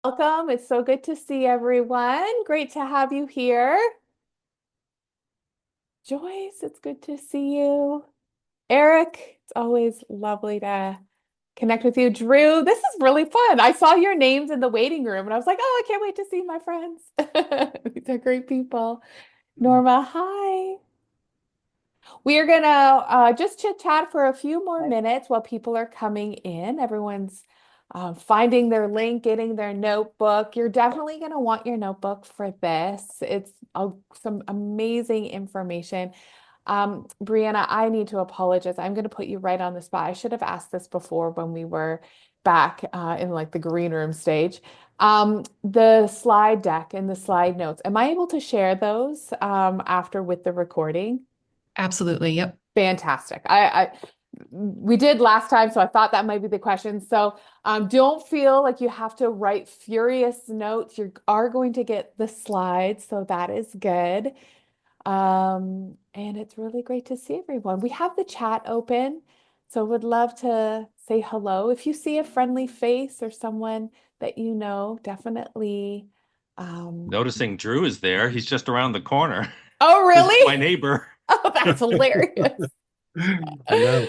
Welcome. It's so good to see everyone. Great to have you here. Joyce, it's good to see you. Eric, it's always lovely to connect with you. Drew, this is really fun. I saw your names in the waiting room and I was like, oh, I can't wait to see my friends. These are great people. Norma, hi. We are gonna just chit chat for a few more minutes while people are coming in. Everyone's finding their link, getting their notebook. You're definitely going to want your notebook for this. It's some amazing information. Brianna, I need to apologize. I'm going to put you right on the spot. I should have asked this before when we were back in like the green room stage. The slide deck and the slide notes, am I able to share those after with the recording? Absolutely. Yep. Fantastic. We did last time, so I thought that might be the question. So don't feel like you have to write furious notes. You are going to get the slides, so that is good. And it's really great to see everyone. We have the chat open, so would love to say hello. If you see a friendly face or someone that you know, definitely. Um, Noticing Drew is there. He's just around the corner. oh, This is my really? neighbor. Oh, that's hilarious. I know.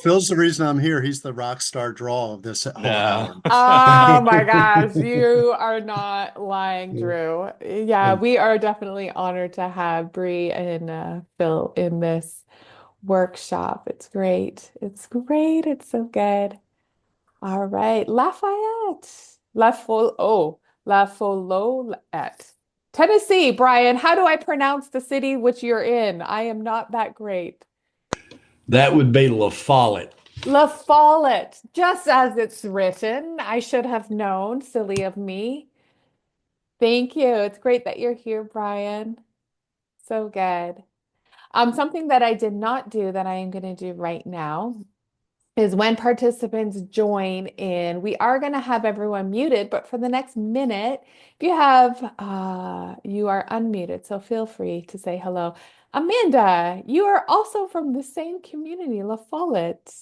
Phil's the reason I'm here. He's the rock star draw of this whole No. hour. Oh my gosh, you are not lying, Drew. Yeah, we are definitely honored to have Bree and Phil in this workshop. It's great. It's great. It's so good. All right, Lafayette. Lafayette. Tennessee, Brian, how do I pronounce the city which you're in? I am not that great. That would be La Follette. La Follette, just as it's written. I should have known. Silly of me. Thank you. It's great that you're here, Brian. So good. Something that I did not do that I am going to do right now is when participants join in, we are going to have everyone muted, but for the next minute, if you have, you are unmuted, so feel free to say hello. Amanda, you are also from the same community, La Follette.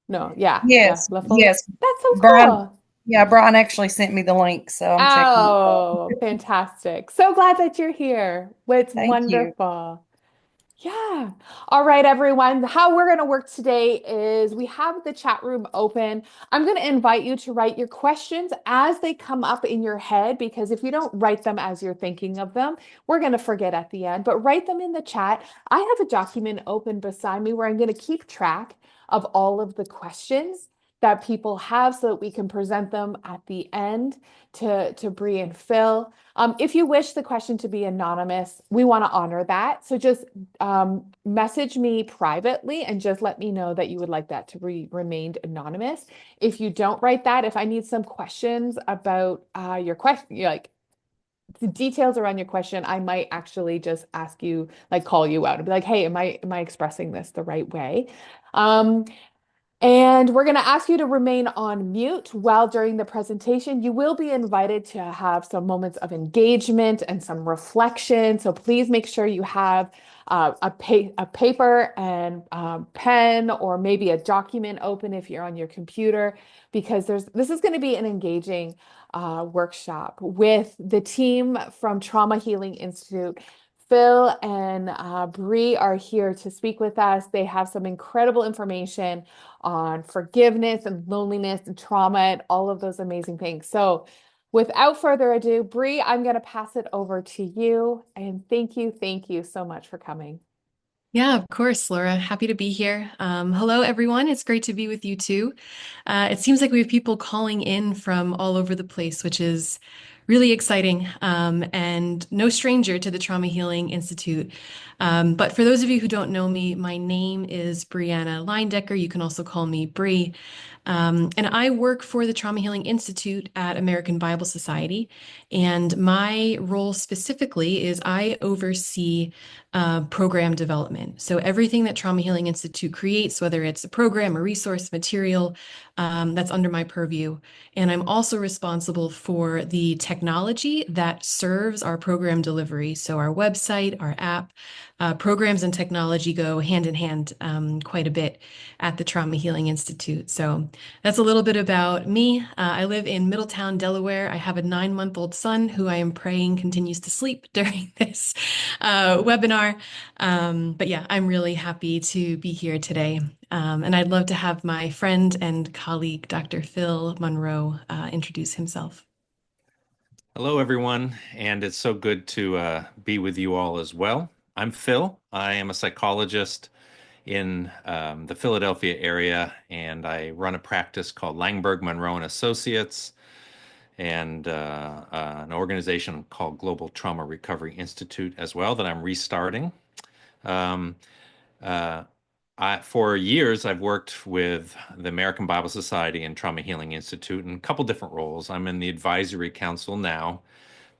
No, yeah, Yes, La Follette. yes. That's so Brian, cool. yeah, Brian actually sent me the link, so I'm checking it out. Oh, fantastic. So glad that you're here. It's Thank you. wonderful. Yeah. All right, everyone. How we're going to work today is we have the chat room open. I'm going to invite you to write your questions as they come up in your head, because if you don't write them as you're thinking of them, we're going to forget at the end, but write them in the chat. I have a document open beside me where I'm going to keep track of all of the questions that people have so that we can present them at the end to Bree and Phil. If you wish the question to be anonymous, we want to honor that. So just message me privately and just let me know that you would like that to remain anonymous. If you don't write that, if I need some questions about your question, like the details around your question, I might actually just ask you, like call you out and be like, hey, am I expressing this the right way? Um, and we're going to ask you to remain on mute while during the presentation. You will be invited to have some moments of engagement and some reflection. So please make sure you have a paper and pen, or maybe a document open if you're on your computer, because this is going to be an engaging workshop with the team from Trauma Healing Institute. Phil and Bree are here to speak with us. They have some incredible information on forgiveness and loneliness and trauma and all of those amazing things. So, without further ado, Bree, I'm going to pass it over to you. And thank you so much for coming. Yeah, of course, Laura. Happy to be here. Hello, everyone. It's great to be with you too. It seems like we have people calling in from all over the place, which is really exciting, and no stranger to the Trauma Healing Institute. But for those of you who don't know me, my name is Brianna Leiendecker. You can also call me Bree. And I work for the Trauma Healing Institute at American Bible Society. And my role specifically is I oversee program development. So everything that Trauma Healing Institute creates, whether it's a program, a resource, material, that's under my purview. And I'm also responsible for the technology that serves our program delivery. So our website, our app, programs and technology go hand in hand quite a bit at the Trauma Healing Institute. So that's a little bit about me. I live in Middletown, Delaware. I have a 9-month-old son who I am praying continues to sleep during this webinar. But yeah, I'm really happy to be here today. And I'd love to have my friend and colleague, Dr. Phil Monroe, introduce himself. Hello, everyone, and it's so good to be with you all as well. I'm Phil. I am a psychologist in the Philadelphia area, and I run a practice called Langberg, Monroe and Associates, and an organization called Global Trauma Recovery Institute as well that I'm restarting. Um, uh, for years, I've worked with the American Bible Society and Trauma Healing Institute in a couple different roles. I'm in the advisory council now,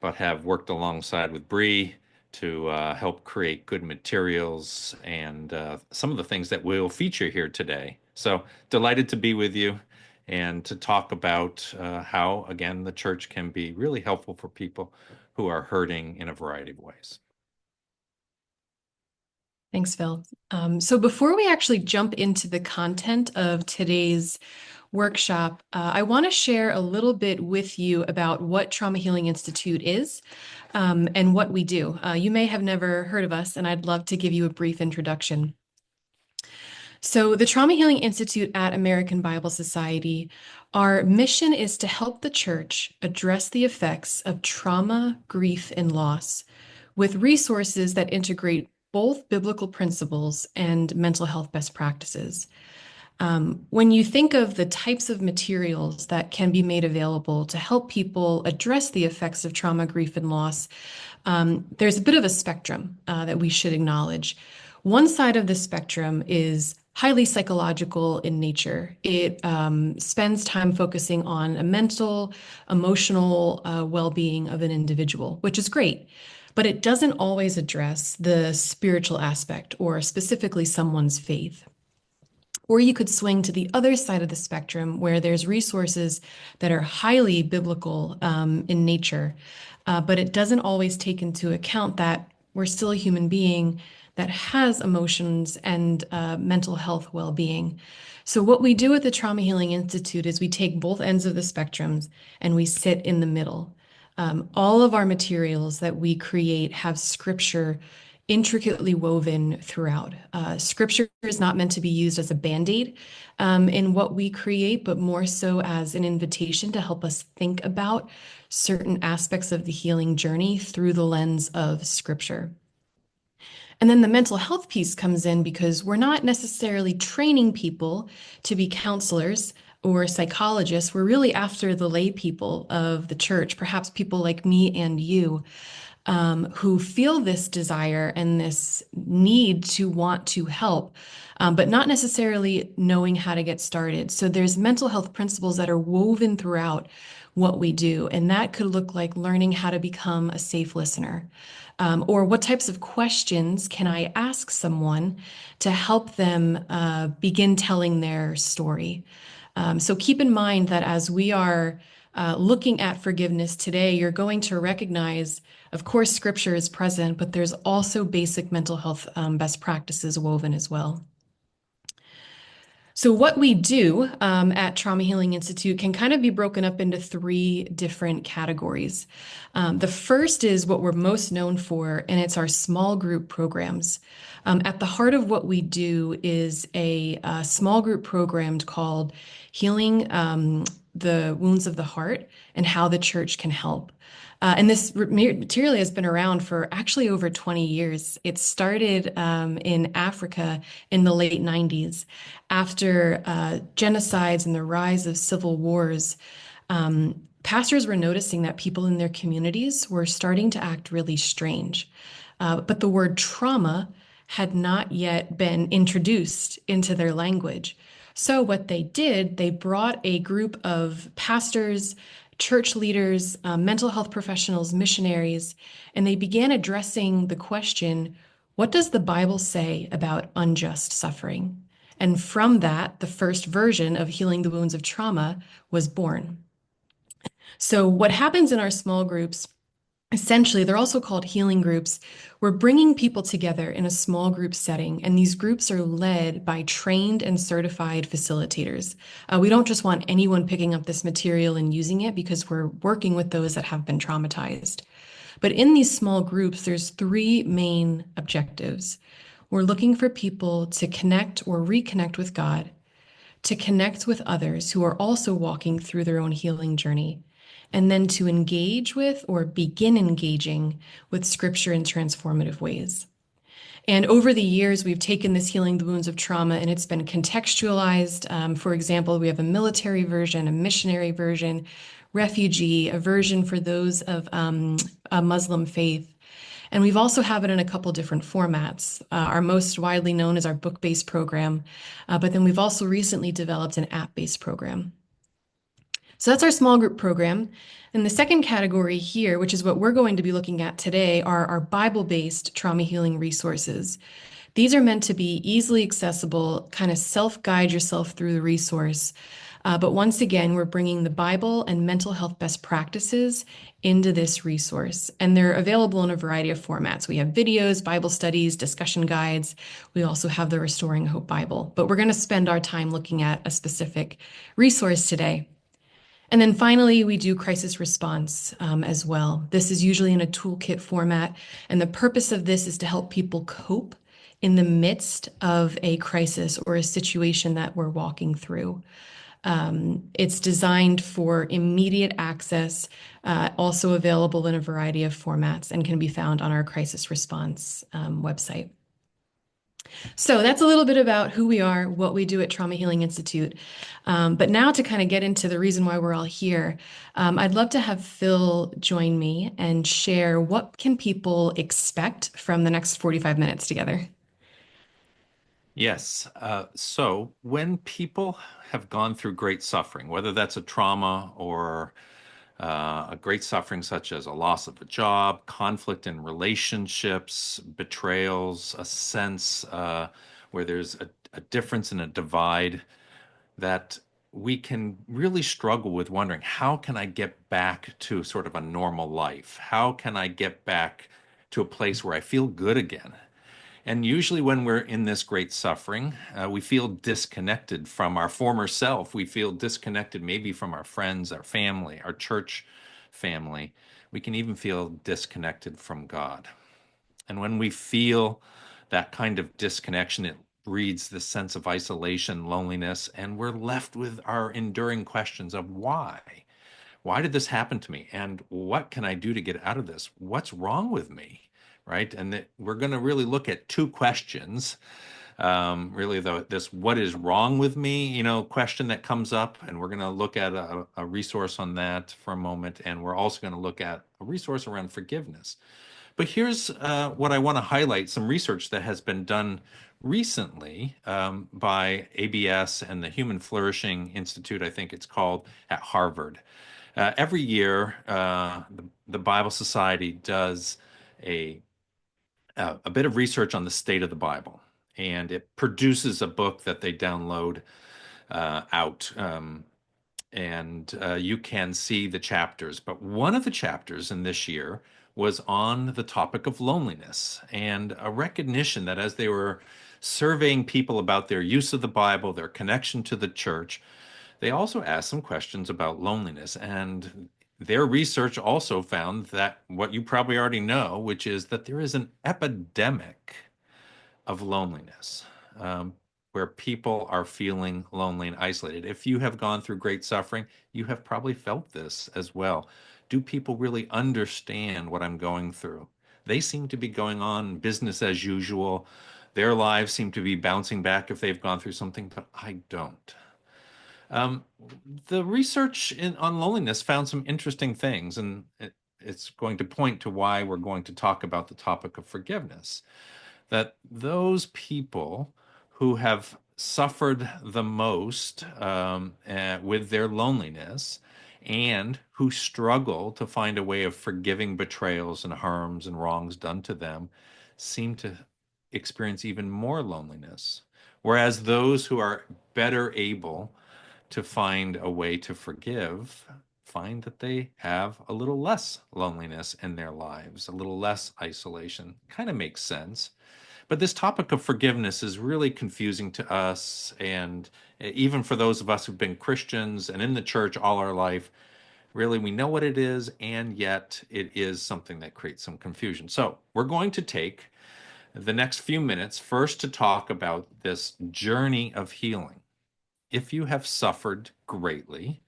but have worked alongside with Bree to help create good materials and some of the things that we'll feature here today. So delighted to be with you and to talk about how, again, the church can be really helpful for people who are hurting in a variety of ways. Thanks, Phil. So before we actually jump into the content of today's workshop, I want to share a little bit with you about what Trauma Healing Institute is and what we do. You may have never heard of us, and I'd love to give you a brief introduction. So the Trauma Healing Institute at American Bible Society, our mission is to help the church address the effects of trauma, grief, and loss with resources that integrate both biblical principles and mental health best practices. When you think of the types of materials that can be made available to help people address the effects of trauma, grief, and loss, there's a bit of a spectrum that we should acknowledge. One side of the spectrum is highly psychological in nature. It spends time focusing on a mental, emotional well-being of an individual, which is great. But it doesn't always address the spiritual aspect or specifically someone's faith. Or you could swing to the other side of the spectrum where there's resources that are highly biblical in nature, but it doesn't always take into account that we're still a human being that has emotions and mental health well-being. So what we do at the Trauma Healing Institute is we take both ends of the spectrums and we sit in the middle. All of our materials that we create have scripture intricately woven throughout. Scripture is not meant to be used as a band-aid in what we create, but more so as an invitation to help us think about certain aspects of the healing journey through the lens of scripture. And then the mental health piece comes in because we're not necessarily training people to be counselors or psychologists. We're really after the lay people of the church, perhaps people like me and you, who feel this desire and this need to want to help, but not necessarily knowing how to get started. So there's mental health principles that are woven throughout what we do, and that could look like learning how to become a safe listener. Or what types of questions can I ask someone to help them begin telling their story? So keep in mind that as we are looking at forgiveness today, you're going to recognize, of course, scripture is present, but there's also basic mental health best practices woven as well. So what we do at Trauma Healing Institute can kind of be broken up into 3 different categories. The first is what we're most known for, and it's our small group programs. At the heart of what we do is a small group program called Healing the Wounds of the Heart and How the Church Can Help. And this material has been around for actually over 20 years. It started in Africa in the late 90s after genocides and the rise of civil wars. Pastors were noticing that people in their communities were starting to act really strange. But the word trauma had not yet been introduced into their language. So what they did, they brought a group of pastors, church leaders, mental health professionals, missionaries, and they began addressing the question, what does the Bible say about unjust suffering? And from that, the first version of Healing the Wounds of Trauma was born. So, what happens in our small groups, essentially, they're also called healing groups. We're bringing people together in a small group setting, and these groups are led by trained and certified facilitators. We don't just want anyone picking up this material and using it because we're working with those that have been traumatized. But in these small groups, there's three main objectives. We're looking for people to connect or reconnect with God, to connect with others who are also walking through their own healing journey, and then to engage with or begin engaging with scripture in transformative ways. And over the years, we've taken this Healing the Wounds of Trauma and it's been contextualized. For example, we have a military version, a missionary version, refugee, a version for those of a Muslim faith. And we've also have it in a couple different formats. Our most widely known is our book-based program, but then we've also recently developed an app-based program. So that's our small group program. And the second category here, which is what we're going to be looking at today, are our Bible-based trauma healing resources. These are meant to be easily accessible, kind of self-guide yourself through the resource. But once again, we're bringing the Bible and mental health best practices into this resource. And they're available in a variety of formats. We have videos, Bible studies, discussion guides. We also have the Restoring Hope Bible. But we're going to spend our time looking at a specific resource today. And then finally, we do crisis response as well. This is usually in a toolkit format. And the purpose of this is to help people cope in the midst of a crisis or a situation that we're walking through. It's designed for immediate access, also available in a variety of formats, and can be found on our crisis response website. So that's a little bit about who we are, what we do at Trauma Healing Institute. But now to kind of get into the reason why we're all here, I'd love to have Phil join me and share what can people expect from the next 45 minutes together. Yes. So when people have gone through great suffering, whether that's a trauma or a great suffering such as a loss of a job, conflict in relationships, betrayals, a sense where there's a difference and a divide, that we can really struggle with wondering, how can I get back to sort of a normal life? How can I get back to a place where I feel good again? And usually, when we're in this great suffering, we feel disconnected from our former self. We feel disconnected maybe from our friends, our family, our church family. We can even feel disconnected from God. And when we feel that kind of disconnection, it breeds this sense of isolation, loneliness, and we're left with our enduring questions of why? Why did this happen to me? And what can I do to get out of this? What's wrong with me? Right? And we're going to really look at two questions. Really, this what is wrong with me, question that comes up. And we're going to look at a resource on that for a moment. And we're also going to look at a resource around forgiveness. But here's what I want to highlight, some research that has been done recently by ABS and the Human Flourishing Institute, I think it's called, at Harvard. Every year, the Bible Society does a bit of research on the state of the Bible, and it produces a book that they download out, and you can see the chapters. But one of the chapters in this year was on the topic of loneliness, and a recognition that as they were surveying people about their use of the Bible, their connection to the church, they also asked some questions about loneliness. And their research also found that what you probably already know, which is that there is an epidemic of loneliness, where people are feeling lonely and isolated. If you have gone through great suffering, you have probably felt this as well. Do people really understand what I'm going through? They seem to be going on business as usual. Their lives seem to be bouncing back if they've gone through something, but I don't. Um, the research on loneliness found some interesting things, and it's going to point to why we're going to talk about the topic of forgiveness. That those people who have suffered the most with their loneliness and who struggle to find a way of forgiving betrayals and harms and wrongs done to them seem to experience even more loneliness. Whereas those who are better able to find a way to forgive find that they have a little less loneliness in their lives, a little less isolation. Kind of makes sense. But this topic of forgiveness is really confusing to us. And even for those of us who've been Christians and in the church all our life, really we know what it is, and yet it is something that creates some confusion. So we're going to take the next few minutes first to talk about this journey of healing. If you have suffered greatly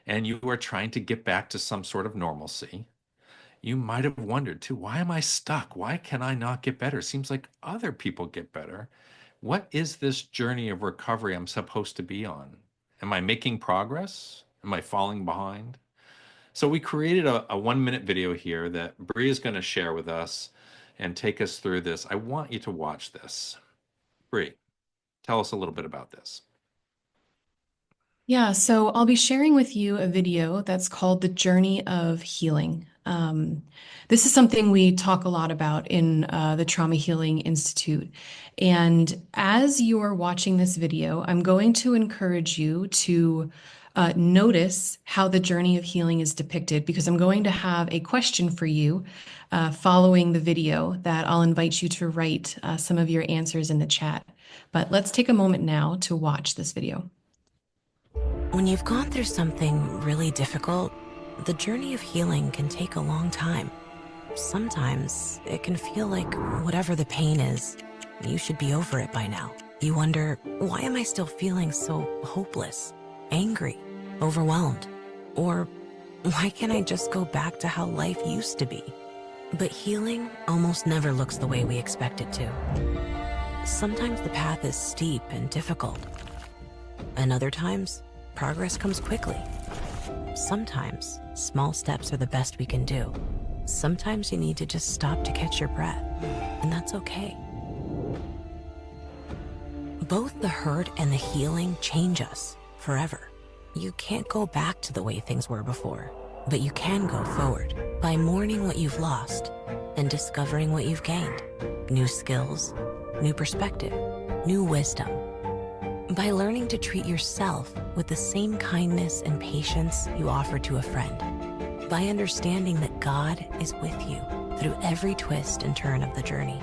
and you are trying to get back to some sort of normalcy, you might have wondered too, why am I stuck? Why can I not get better? Seems like other people get better. What is this journey of recovery I'm supposed to be on? Am I making progress? Am I falling behind? So we created a 1 minute video here that Bree is going to share with us and take us through this. I want you to watch this. Bree, tell us a little bit about this. Yeah, so I'll be sharing with you a video that's called The Journey of Healing. This is something we talk a lot about in the Trauma Healing Institute. And as you are watching this video, I'm going to encourage you to notice how the journey of healing is depicted, because I'm going to have a question for you following the video that I'll invite you to write some of your answers in the chat. But let's take a moment now to watch this video. When you've gone through something really difficult, the journey of healing can take a long time. Sometimes it can feel like whatever the pain is, you should be over it by now. You wonder, why am I still feeling so hopeless, angry, overwhelmed? Or why can't I just go back to how life used to be? But healing almost never looks the way we expect it to. Sometimes the path is steep and difficult, and other times, progress comes quickly. Sometimes, small steps are the best we can do. Sometimes you need to just stop to catch your breath, and that's okay. Both the hurt and the healing change us forever. You can't go back to the way things were before, but you can go forward by mourning what you've lost and discovering what you've gained. New skills, new perspective, new wisdom. By learning to treat yourself with the same kindness and patience you offer to a friend. By understanding that God is with you through every twist and turn of the journey.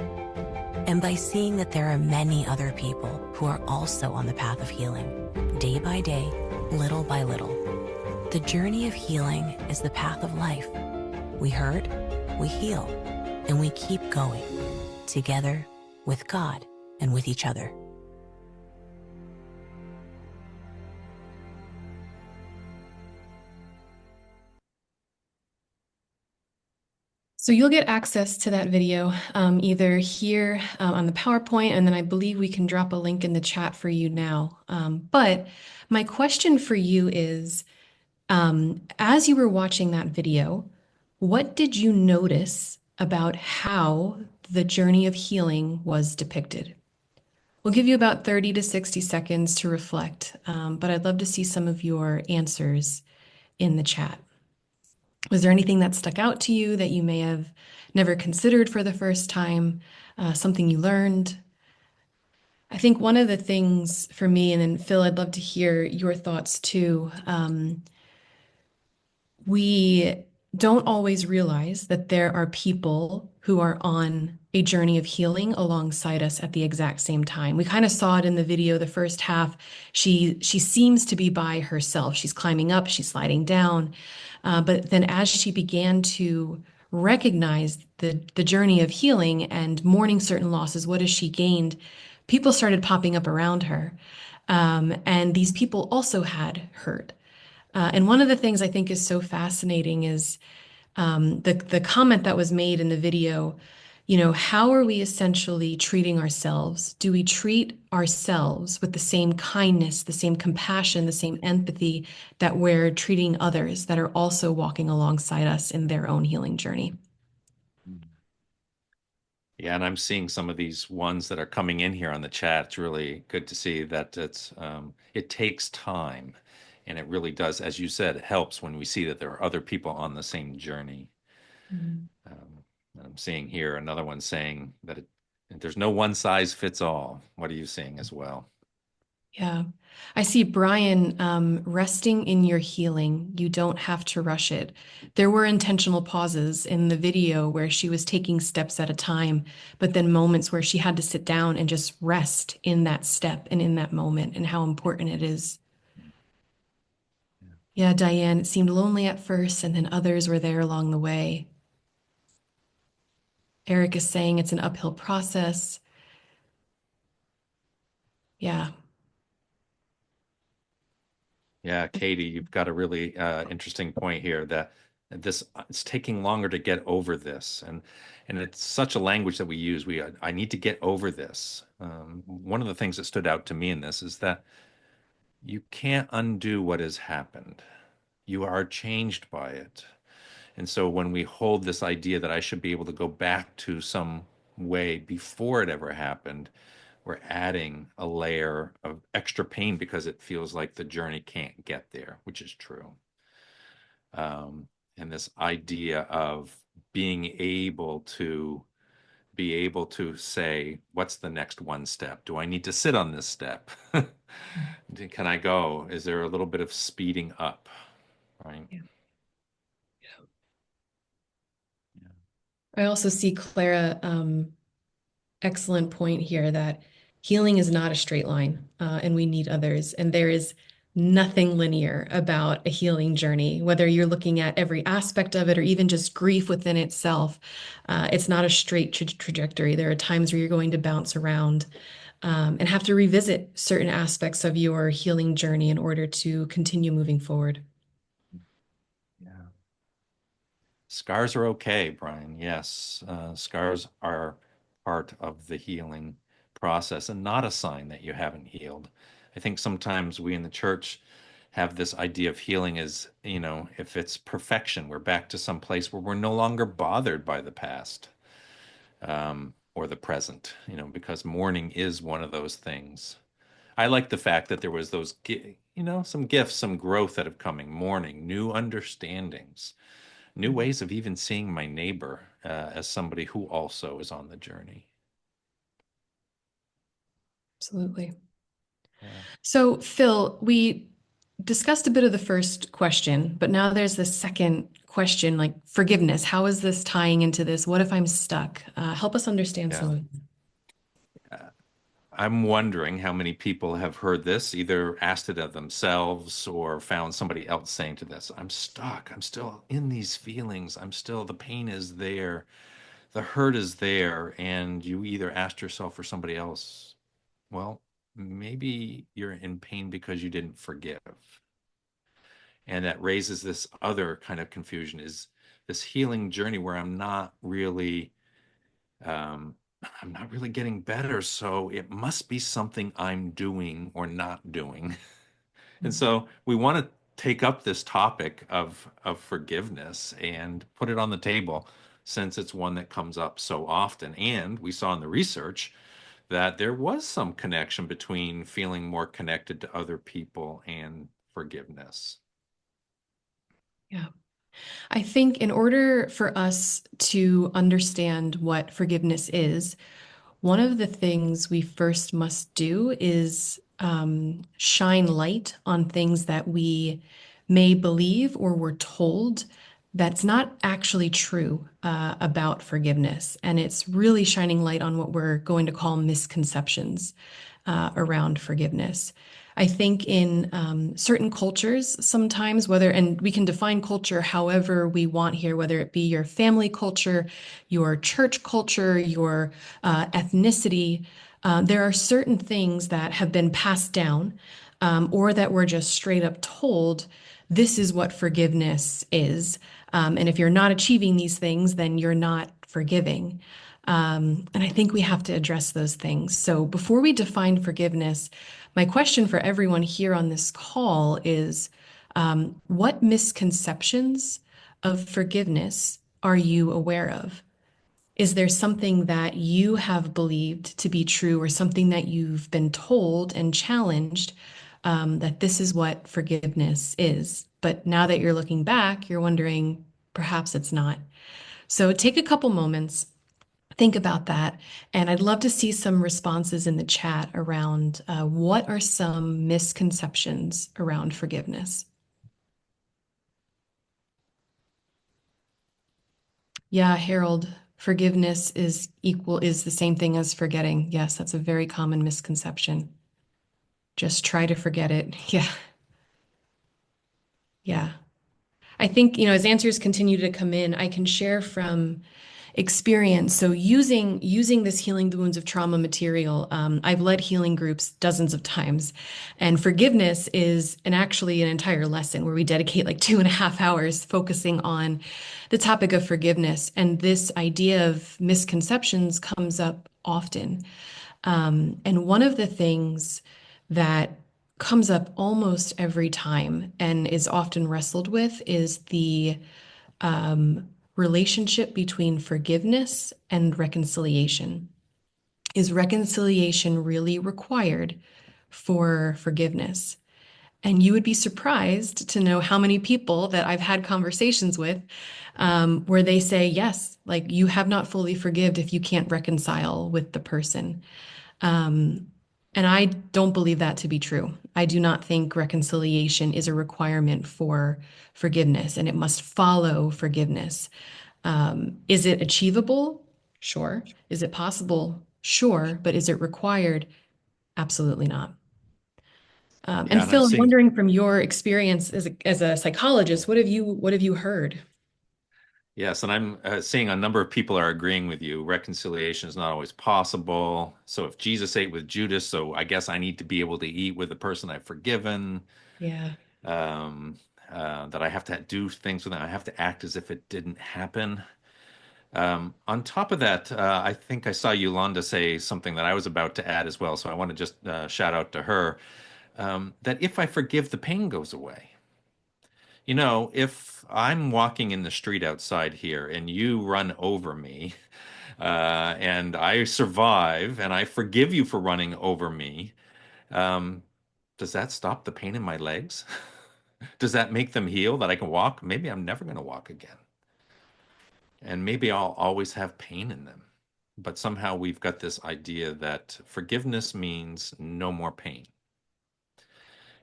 And by seeing that there are many other people who are also on the path of healing, day by day, little by little. The journey of healing is the path of life. We hurt, we heal, and we keep going, together with God and with each other. So you'll get access to that video either here on the PowerPoint, and then I believe we can drop a link in the chat for you now. But my question for you is, as you were watching that video, what did you notice about how the journey of healing was depicted? We'll give you about 30 to 60 seconds to reflect, but I'd love to see some of your answers in the chat. Was there anything that stuck out to you that you may have never considered for the first time, something you learned? I think one of the things for me, and then Phil, I'd love to hear your thoughts too. We don't always realize that there are people who are on a journey of healing alongside us at the exact same time. We kind of saw it in the video, the first half. She seems to be by herself. She's climbing up, she's sliding down. But then as she began to recognize the journey of healing and mourning certain losses, what has she gained? People started popping up around her. And these people also had hurt. And one of the things I think is so fascinating is the comment that was made in the video, how are we essentially treating ourselves? Do we treat ourselves with the same kindness, the same compassion, the same empathy that we're treating others that are also walking alongside us in their own healing journey? Yeah, and I'm seeing some of these ones that are coming in here on the chat. It's really good to see that it takes time. And it really does, as you said, it helps when we see that there are other people on the same journey. I'm seeing here another one saying that there's no one size fits all. What are you seeing as well? Yeah. I see Brian, resting in your healing. You don't have to rush it. There were intentional pauses in the video where she was taking steps at a time, but then moments where she had to sit down and just rest in that step and in that moment and how important it is. Yeah, Diane, it seemed lonely at first, and then others were there along the way. Eric is saying it's an uphill process. Yeah. Yeah, Katie, you've got a really interesting point here that this it's taking longer to get over this, and it's such a language that we use. I need to get over this. One of the things that stood out to me in this is that you can't undo what has happened. You are changed by it. And so when we hold this idea that I should be able to go back to some way before it ever happened, we're adding a layer of extra pain because it feels like the journey can't get there, which is true. And this idea of being able to say, what's the next one step? Do I need to sit on this step? Can I go? Is there a little bit of speeding up? Right. Yeah. I also see Clara, excellent point here that healing is not a straight line, and we need others. And there is nothing linear about a healing journey, whether you're looking at every aspect of it or even just grief within itself. It's not a straight trajectory. There are times where you're going to bounce around, and have to revisit certain aspects of your healing journey in order to continue moving forward. Yeah. Scars are okay, Brian. Yes, scars are part of the healing process and not a sign that you haven't healed. I think sometimes we in the church have this idea of healing as, if it's perfection, we're back to some place where we're no longer bothered by the past, or the present, because mourning is one of those things. I like the fact that there was some gifts, some growth that have coming, mourning, new understandings, new ways of even seeing my neighbor as somebody who also is on the journey. Absolutely. Yeah. So, Phil, we discussed a bit of the first question, but now there's the second question, like forgiveness. How is this tying into this? What if I'm stuck? Help us understand some of it. I'm wondering how many people have heard this, either asked it of themselves or found somebody else saying to this, I'm stuck. I'm still in these feelings. The pain is there. The hurt is there. And you either asked yourself or somebody else, well, maybe you're in pain because you didn't forgive. And that raises this other kind of confusion, is this healing journey where um, I'm not really getting better, so it must be something I'm doing or not doing. And so we want to take up this topic of forgiveness and put it on the table, since it's one that comes up so often. And we saw in the research that there was some connection between feeling more connected to other people and forgiveness. Yeah. I think in order for us to understand what forgiveness is, one of the things we first must do is shine light on things that we may believe or were told that's not actually true about forgiveness. And it's really shining light on what we're going to call misconceptions around forgiveness. I think in certain cultures, sometimes, and we can define culture however we want here, whether it be your family culture, your church culture, your ethnicity, there are certain things that have been passed down, or that we're just straight up told this is what forgiveness is. And if you're not achieving these things, then you're not forgiving. And I think we have to address those things. So before we define forgiveness, my question for everyone here on this call is, what misconceptions of forgiveness are you aware of? Is there something that you have believed to be true, or something that you've been told and challenged, that this is what forgiveness is? But now that you're looking back, you're wondering, perhaps it's not. So take a couple moments, think about that. And I'd love to see some responses in the chat around what are some misconceptions around forgiveness? Yeah, Harold, forgiveness is the same thing as forgetting. Yes, that's a very common misconception. Just try to forget it. Yeah. Yeah. I think, as answers continue to come in, I can share from experience. So using this healing the wounds of trauma material, I've led healing groups dozens of times, and forgiveness is actually an entire lesson where we dedicate like 2.5 hours focusing on the topic of forgiveness. And this idea of misconceptions comes up often. And one of the things that comes up almost every time and is often wrestled with is the relationship between forgiveness and reconciliation. Is reconciliation really required for forgiveness? And you would be surprised to know how many people that I've had conversations with where they say, yes, like you have not fully forgived if you can't reconcile with the person. And I don't believe that to be true. I do not think reconciliation is a requirement for forgiveness, and it must follow forgiveness. Is it achievable? Sure. Is it possible? Sure. But is it required? Absolutely not. Yeah, And and I'm Phil, I'm seeing, wondering from your experience as a psychologist, what have you heard? yes, and I'm seeing a number of people are agreeing with you. Reconciliation is not always possible. So if Jesus ate with Judas, so I guess I need to be able to eat with the person I've forgiven. Yeah. Um, that I have to do things with them. I have to act as if it didn't happen. On top of that, I think I saw Yolanda say something that I was about to add as well. So I want to just shout out to her that if I forgive, the pain goes away. If I'm walking in the street outside here and you run over me, and I survive and I forgive you for running over me, um, does that stop the pain in my legs? Does that make them heal that I can walk? Maybe I'm never going to walk again. And maybe I'll always have pain in them. But somehow we've got this idea that forgiveness means no more pain.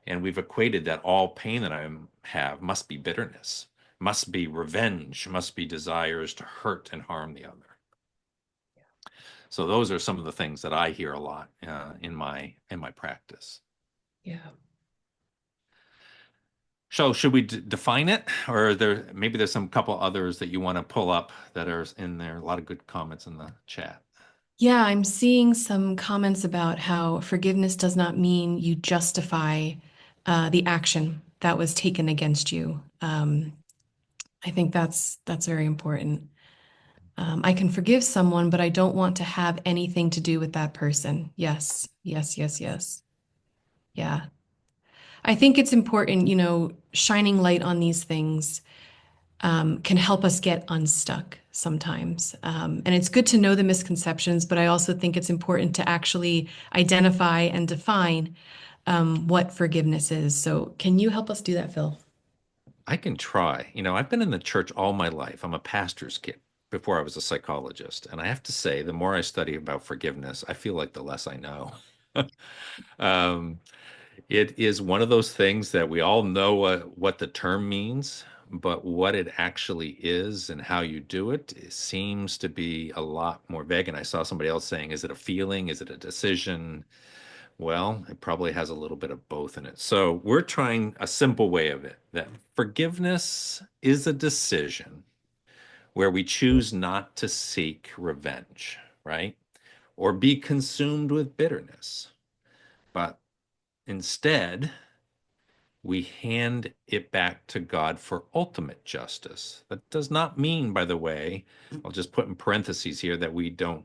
And we've equated that all pain that I have must be bitterness, must be revenge, must be desires to hurt and harm the other. So those are some of the things that I hear a lot in my practice. Yeah. So should we define it, or maybe there's some couple others that you want to pull up that are in there? A lot of good comments in the chat. Yeah, I'm seeing some comments about how forgiveness does not mean you justify the action that was taken against you. I think that's very important. I can forgive someone, but I don't want to have anything to do with that person. Yes, yes, yes, yes. Yeah. I think it's important, shining light on these things can help us get unstuck sometimes. And it's good to know the misconceptions, but I also think it's important to actually identify and define what forgiveness is. So, can you help us do that, Phil? I can try. I've been in the church all my life. I'm a pastor's kid before I was a psychologist. And I have to say, the more I study about forgiveness, I feel like the less I know. um, it is one of those things that we all know what the term means, but what it actually is and how you do it seems to be a lot more vague. And I saw somebody else saying, is it a feeling? Is it a decision? Well, it probably has a little bit of both in it. So we're trying a simple way of it, that forgiveness is a decision where we choose not to seek revenge, right? Or be consumed with bitterness. But instead, we hand it back to God for ultimate justice. That does not mean, by the way, I'll just put in parentheses here, that we don't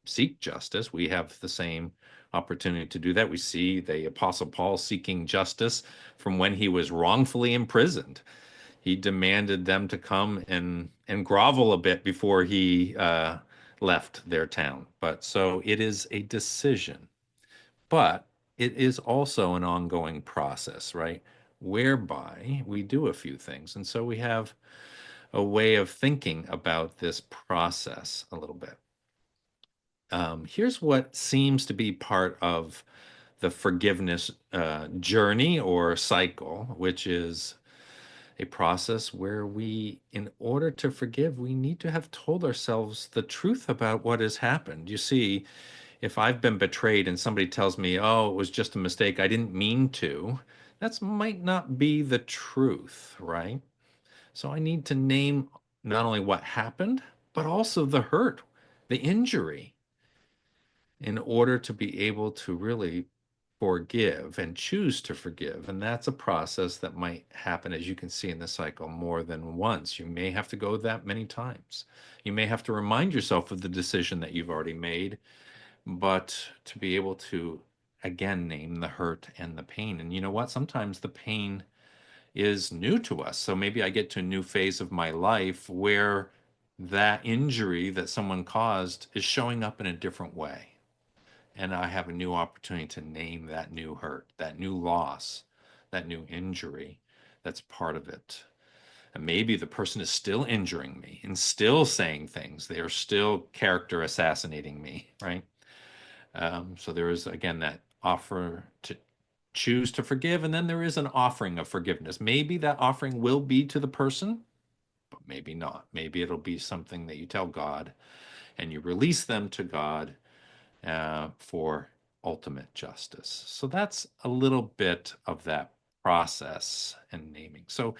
seek justice. We have the same opportunity to do that. We see the Apostle Paul seeking justice from when he was wrongfully imprisoned. He demanded them to come and grovel a bit before he left their town. But so it is a decision, but it is also an ongoing process, right? Whereby we do a few things. And so we have a way of thinking about this process a little bit. Here's what seems to be part of the forgiveness journey or cycle, which is a process where we, in order to forgive, we need to have told ourselves the truth about what has happened. You see, if I've been betrayed and somebody tells me, oh, it was just a mistake, I didn't mean to, that might not be the truth, right? So I need to name not only what happened, but also the hurt, the injury, in order to be able to really forgive and choose to forgive. And that's a process that might happen, as you can see in the cycle, more than once. You may have to go that many times. You may have to remind yourself of the decision that you've already made, but to be able to, again, name the hurt and the pain. And you know what? Sometimes the pain is new to us. So maybe I get to a new phase of my life where that injury that someone caused is showing up in a different way. And I have a new opportunity to name that new hurt, that new loss, that new injury that's part of it. And maybe the person is still injuring me and still saying things. They are still character assassinating me, right? So there is, again, that offer to choose to forgive. And then there is an offering of forgiveness. Maybe that offering will be to the person, but maybe not. Maybe it'll be something that you tell God and you release them to God for ultimate justice. So that's a little bit of that process and naming. So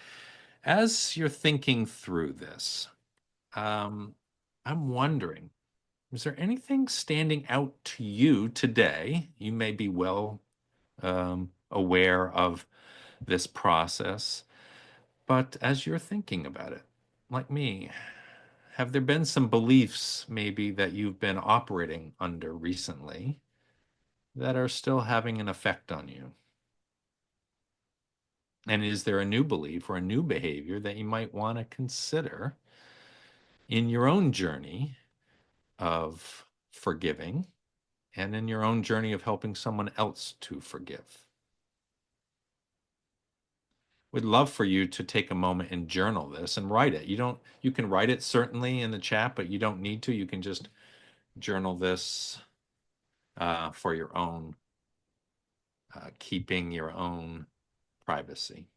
as you're thinking through this, I'm wondering, is there anything standing out to you today? You may be well aware of this process, but as you're thinking about it, like me, have there been some beliefs maybe that you've been operating under recently that are still having an effect on you? And is there a new belief or a new behavior that you might want to consider in your own journey of forgiving and in your own journey of helping someone else to forgive? We'd love for you to take a moment and journal this and write it. You can write it certainly in the chat, but you don't need to. You can just journal this for your own keeping, your own privacy.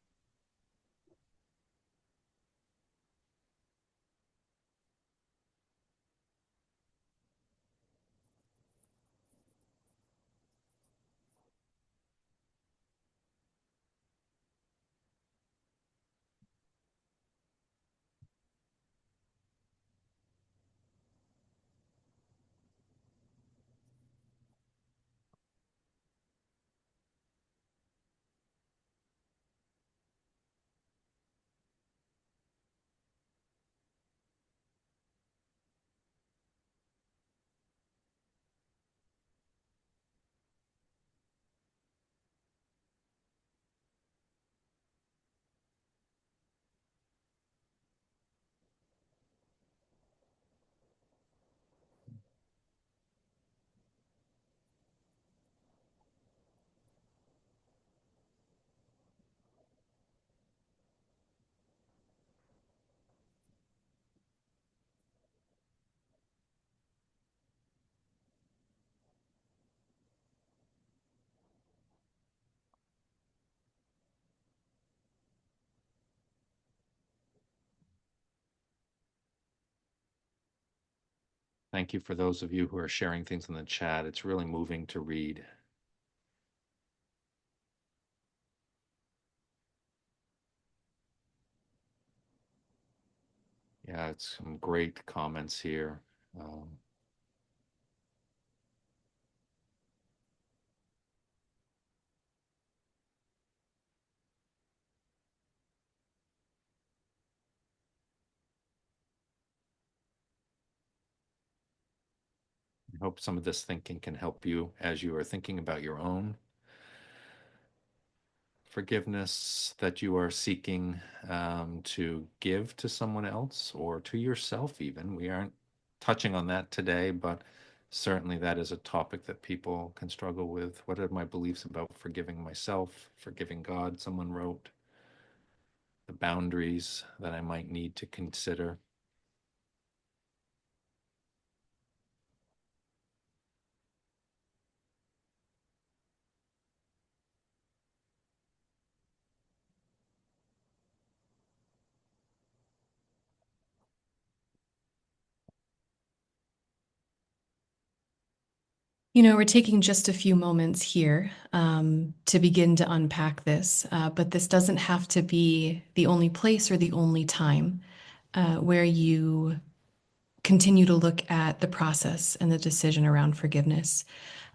Thank you for those of you who are sharing things in the chat. It's really moving to read. Yeah, it's some great comments here. I hope some of this thinking can help you as you are thinking about your own forgiveness that you are seeking to give to someone else or to yourself even. We aren't touching on that today, but certainly that is a topic that people can struggle with. What are my beliefs about forgiving myself, forgiving God? Someone wrote the boundaries that I might need to consider. We're taking just a few moments here to begin to unpack this, but this doesn't have to be the only place or the only time where you continue to look at the process and the decision around forgiveness.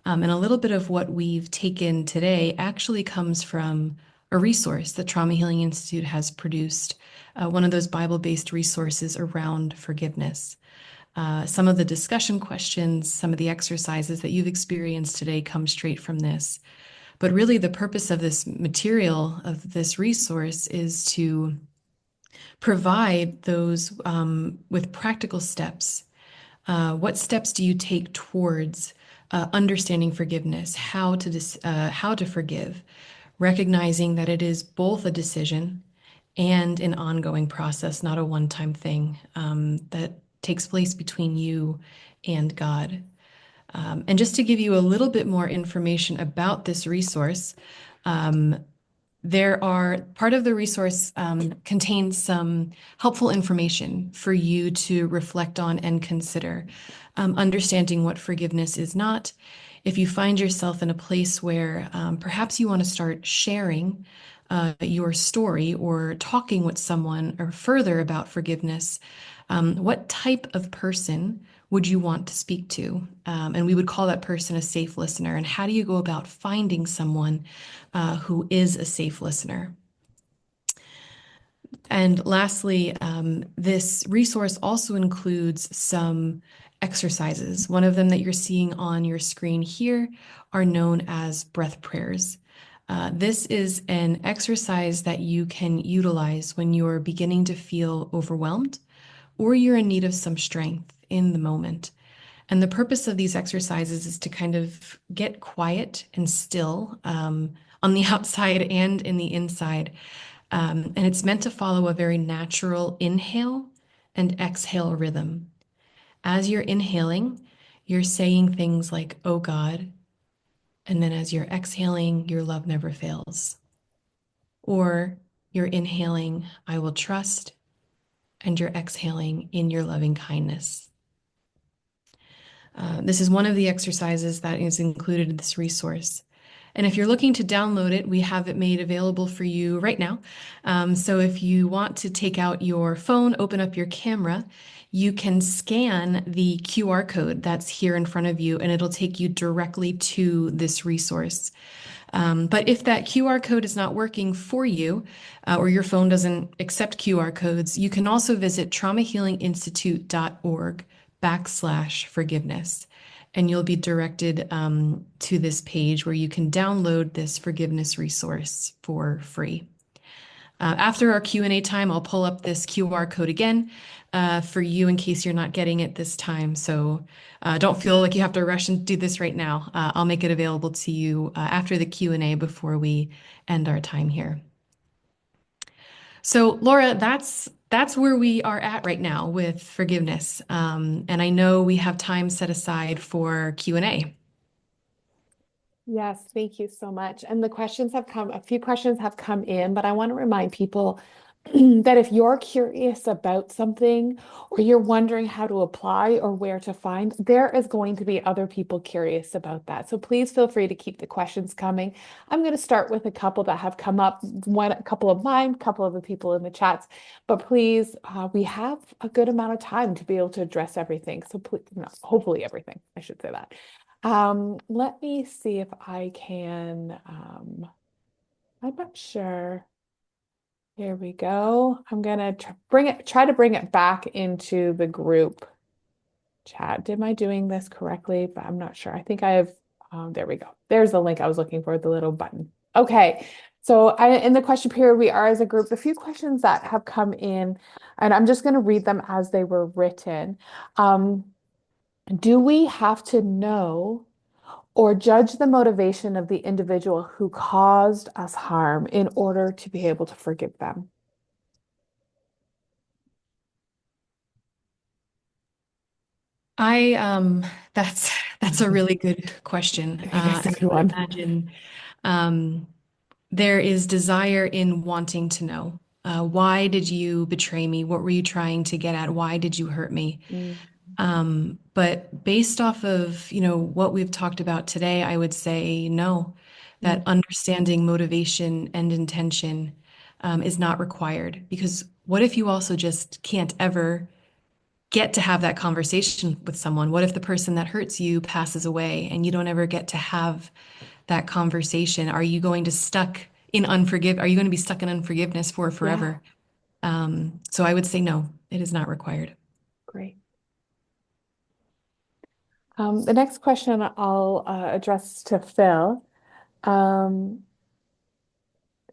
And a little bit of what we've taken today actually comes from a resource that Trauma Healing Institute has produced, one of those Bible-based resources around forgiveness. Some of the discussion questions, some of the exercises that you've experienced today come straight from this. But really, the purpose of this material, of this resource, is to provide those with practical steps. What steps do you take towards understanding forgiveness, how to forgive, recognizing that it is both a decision and an ongoing process, not a one-time thing that takes place between you and God. And just to give you a little bit more information about this resource, part of the resource contains some helpful information for you to reflect on and consider, understanding what forgiveness is not. If you find yourself in a place where perhaps you want to start sharing your story or talking with someone or further about forgiveness, what type of person would you want to speak to? And we would call that person a safe listener. And how do you go about finding someone who is a safe listener? And lastly, this resource also includes some exercises. One of them that you're seeing on your screen here are known as breath prayers. This is an exercise that you can utilize when you're beginning to feel overwhelmed or you're in need of some strength in the moment. And the purpose of these exercises is to kind of get quiet and still on the outside and in the inside. And it's meant to follow a very natural inhale and exhale rhythm. As you're inhaling, you're saying things like, "Oh God." And then as you're exhaling, "Your love never fails." Or you're inhaling, "I will trust." And you're exhaling, "In your loving kindness." This is one of the exercises that is included in this resource. And if you're looking to download it, we have it made available for you right now. So if you want to take out your phone, open up your camera, you can scan the QR code that's here in front of you, and it'll take you directly to this resource. But if that QR code is not working for you, or your phone doesn't accept QR codes, you can also visit traumahealinginstitute.org/forgiveness. And you'll be directed to this page where you can download this forgiveness resource for free. After our Q&A time, I'll pull up this QR code again for you in case you're not getting it this time. So don't feel like you have to rush and do this right now. I'll make it available to you after the Q&A before we end our time here. So Laura, that's where we are at right now with forgiveness. And I know we have time set aside for Q&A. Yes, thank you so much. And a few questions have come in, but I want to remind people that if you're curious about something or you're wondering how to apply or where to find, there is going to be other people curious about that. So please feel free to keep the questions coming. I'm going to start with a couple that have come up, a couple of mine, a couple of the people in the chats, but please, we have a good amount of time to be able to address everything. So please, no, hopefully everything, I should say that. Let me see if I can, I'm not sure. Here we go. I'm gonna try to bring it back into the group chat. Am I doing this correctly? But I'm not sure. I think I have, there we go. There's the link I was looking for, the little button. Okay. So in the question period, we are as a group, a few questions that have come in, and I'm just going to read them as they were written. Do we have to know or judge the motivation of the individual who caused us harm in order to be able to forgive them? That's a really good question. That's a good I one. imagine there is desire in wanting to know. Why did you betray me? What were you trying to get at? Why did you hurt me? But based off of, what we've talked about today, I would say no, that Mm. understanding motivation and intention is not required. Because what if you also just can't ever get to have that conversation with someone? What if the person that hurts you passes away and you don't ever get to have that conversation? Are you going to are you going to be stuck in unforgiveness for Yeah, forever? So I would say no, it is not required. great. The next question I'll address to Phil. Um,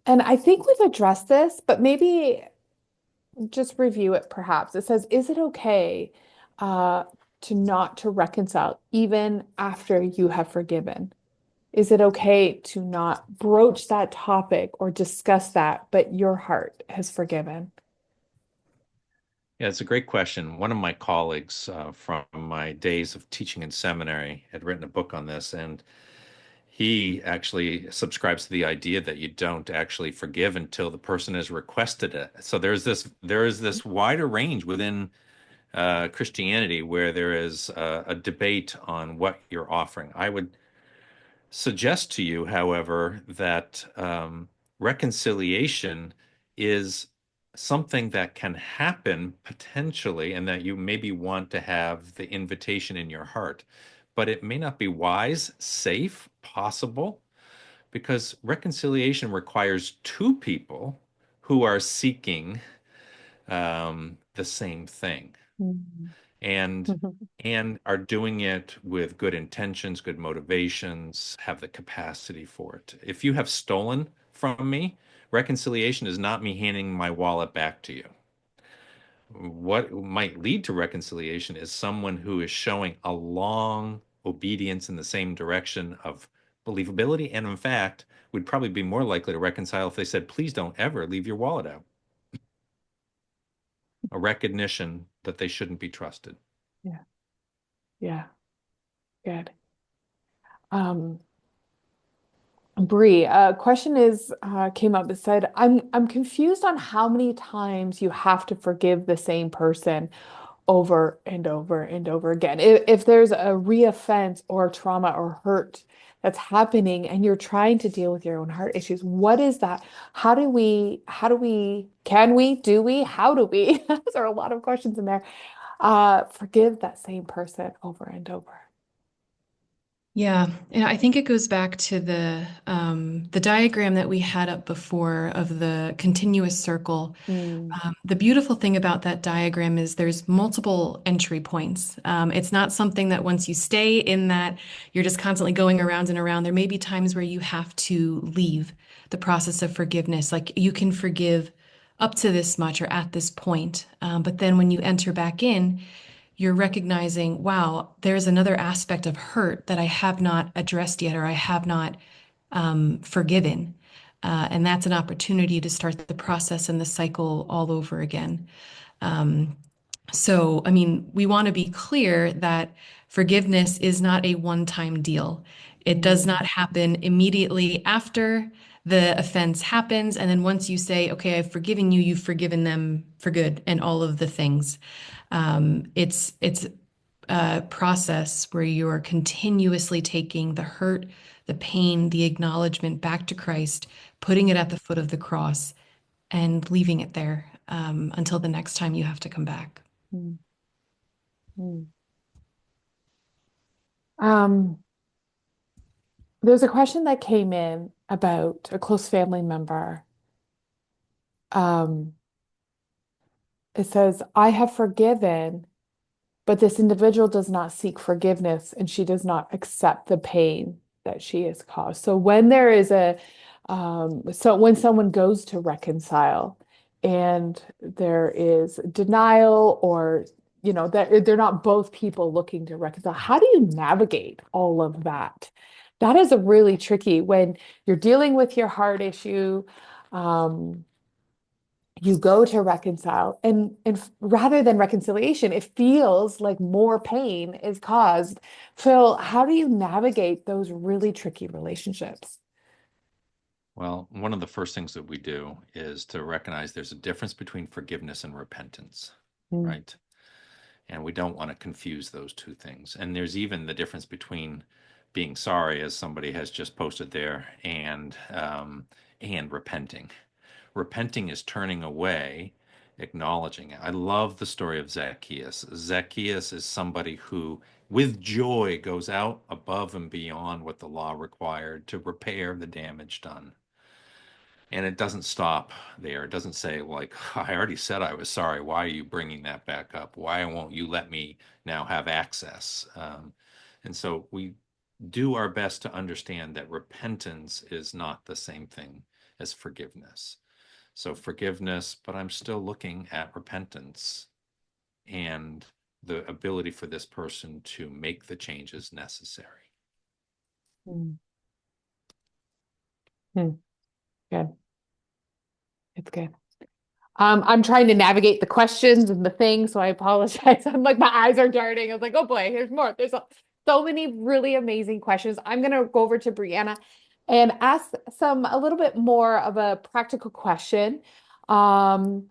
and I think we've addressed this, but maybe just review it perhaps. It says, is it okay uh, to reconcile even after you have forgiven? Is it okay to not broach that topic or discuss that, but your heart has forgiven? Yeah, it's a great question. One of my colleagues from my days of teaching in seminary had written a book on this, and he actually subscribes to the idea that you don't actually forgive until the person has requested it. So there is this wider range within Christianity where there is a debate on what you're offering. I would suggest to you, however, that reconciliation is something that can happen potentially, and that you maybe want to have the invitation in your heart, but it may not be wise, safe, possible, because reconciliation requires two people who are seeking the same thing Mm. and and are doing it with good intentions, good motivations, have the capacity for it. If you have stolen from me, reconciliation is not me handing my wallet back to you. What might lead to reconciliation is someone who is showing a long obedience in the same direction of believability, and in fact, would probably be more likely to reconcile if they said, please don't ever leave your wallet out. A recognition that they shouldn't be trusted. Yeah, yeah, good. Um, Bree, a question came up that said, I'm confused on how many times you have to forgive the same person over and over and over again. If there's a reoffense or trauma or hurt that's happening and you're trying to deal with your own heart issues, what is that? How do we? There are a lot of questions in there. Forgive that same person over and over. Yeah, and I think it goes back to the diagram that we had up before of the continuous circle. Mm, The beautiful thing about that diagram is there's multiple entry points. It's not something that once you stay in that, you're just constantly going around and around. There may be times where you have to leave the process of forgiveness. Like you can forgive up to this much or at this point. But then when you enter back in, you're recognizing, wow, there's another aspect of hurt that I have not addressed yet or I have not forgiven. And that's an opportunity to start the process and the cycle all over again. Um, so, I mean, we want to be clear that forgiveness is not a one-time deal. It does mm, not happen immediately after the offense happens. And then once you say, okay, I've forgiven you, you've forgiven them for good and all of the things. It's a process where you are continuously taking the hurt, the pain, the acknowledgement back to Christ, putting it mm, at the foot of the cross, and leaving it there until the next time you have to come back. mm, mm. Um, there's a question that came in about a close family member. Um, it says, I have forgiven, but this individual does not seek forgiveness and she does not accept the pain that she has caused. So when there is so when someone goes to reconcile and there is denial or, they're not both people looking to reconcile, how do you navigate all of that? That is a really tricky when you're dealing with your heart issue. Um, you go to reconcile and rather than reconciliation it feels like more pain is caused. Phil, how do you navigate those really tricky relationships? Well, one of the first things that we do is to recognize there's a difference between forgiveness and repentance, Mm, right? And we don't want to confuse those two things. And there's even the difference between being sorry, as somebody has just posted there, and repenting. Repenting is turning away, acknowledging it. I love the story of Zacchaeus. Zacchaeus is somebody who, with joy, goes out above and beyond what the law required to repair the damage done. And it doesn't stop there. It doesn't say, like, I already said I was sorry. Why are you bringing that back up? Why won't you let me now have access? And so we do our best to understand that repentance is not the same thing as forgiveness. So forgiveness, but I'm still looking at repentance and the ability for this person to make the changes necessary. Hmm. Hmm. Good. It's good. I'm trying to navigate the questions and the things, so I apologize. I'm like, my eyes are darting. I was like, oh boy, here's more. So many really amazing questions. I'm gonna go over to Brianna and ask a little bit more of a practical question. Um,